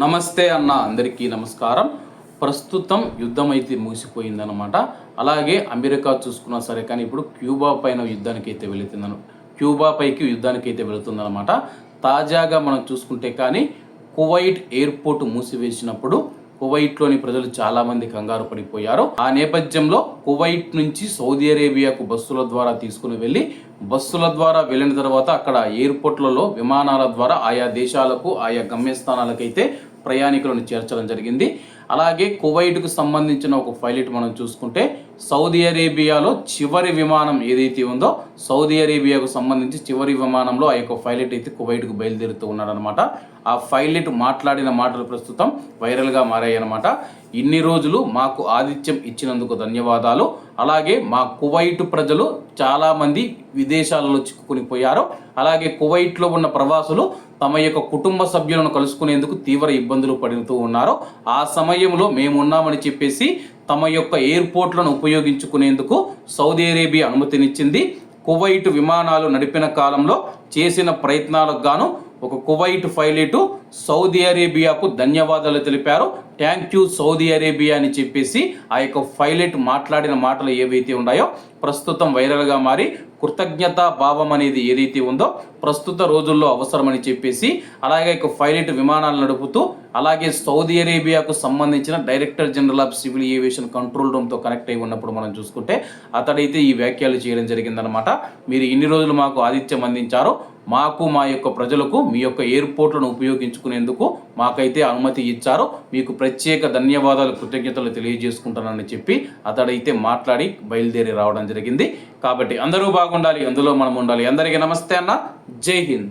నమస్తే అన్న, అందరికీ నమస్కారం. ప్రస్తుతం యుద్ధం అయితే ముగిసిపోయిందనమాట. అలాగే అమెరికా చూసుకున్నా సరే కానీ ఇప్పుడు క్యూబా పైన యుద్ధానికి అయితే వెళుతుందనమాట. తాజాగా మనం చూసుకుంటే కానీ కువైట్ ఎయిర్పోర్ట్ మూసివేసినప్పుడు కువైట్లోని ప్రజలు చాలామంది కంగారు పడిపోయారు. ఆ నేపథ్యంలో కువైట్ నుంచి సౌదీ అరేబియాకు బస్సుల ద్వారా తీసుకుని వెళ్ళిన తర్వాత అక్కడ ఎయిర్పోర్ట్లలో విమానాల ద్వారా ఆయా దేశాలకు ఆయా గమ్యస్థానాలకైతే ప్రయాణికులను చేర్చడం జరిగింది. అలాగే కువైట్కు సంబంధించిన ఒక పైలట్ మనం చూసుకుంటే సౌదీ అరేబియాలో చివరి విమానం ఏదైతే ఉందో సౌదీ అరేబియాకు సంబంధించి చివరి విమానంలో ఆ యొక్క పైలట్ అయితే కువైట్కు బయలుదేరుతూ ఉన్నాడనమాట. ఆ పైలట్ మాట్లాడిన మాటలు ప్రస్తుతం వైరల్గా మారాయన్నమాట. ఇన్ని రోజులు మాకు ఆతిథ్యం ఇచ్చినందుకు ధన్యవాదాలు. అలాగే మా కువైట్ ప్రజలు చాలామంది విదేశాలలో చిక్కుకుని పోయారు. అలాగే కువైట్లో ఉన్న ప్రవాసులు తమ యొక్క కుటుంబ సభ్యులను కలుసుకునేందుకు తీవ్ర ఇబ్బందులు పడుతూ ఉన్నారు. ఆ సమయంలో మేమున్నామని చెప్పేసి తమ యొక్క ఎయిర్పోర్ట్లను ఉపయోగించుకునేందుకు సౌదీ అరేబియా అనుమతినిచ్చింది. కువైట్ విమానాలు నడిపిన కాలంలో చేసిన ప్రయత్నాలకు గాను ఒక కువైట్ పైలట్ సౌదీ అరేబియాకు ధన్యవాదాలు తెలిపారు. థ్యాంక్ యూ సౌదీ అరేబియా అని చెప్పేసి ఆ యొక్క పైలట్ మాట్లాడిన మాటలు ఏవైతే ఉన్నాయో ప్రస్తుతం వైరల్గా మారి కృతజ్ఞతా భావం అనేది ఏదైతే ఉందో ప్రస్తుత రోజుల్లో అవసరమని చెప్పేసి అలాగే పైలట్ విమానాలు నడుపుతూ అలాగే సౌదీ అరేబియాకు సంబంధించిన director general of civil aviation control రూమ్తో కనెక్ట్ అయి ఉన్నప్పుడు మనం చూసుకుంటే అతడైతే ఈ వ్యాఖ్యలు చేయడం జరిగిందనమాట. మీరు ఇన్ని రోజులు మాకు ఆతిథ్యం అందించారు, మాకు మా యొక్క ప్రజలకు మీ యొక్క ఎయిర్పోర్ట్లను ఉపయోగించుకునేందుకు మాకైతే అనుమతి ఇచ్చారు, మీకు ప్రత్యేక ధన్యవాదాలు కృతజ్ఞతలు తెలియజేసుకుంటానని చెప్పి అతడైతే మాట్లాడి బయలుదేరి రావడం జరిగింది. కాబట్టి అందరూ బాగుండాలి, అందులో మనం ఉండాలి. అందరికీ నమస్తే అన్న, జై హింద్.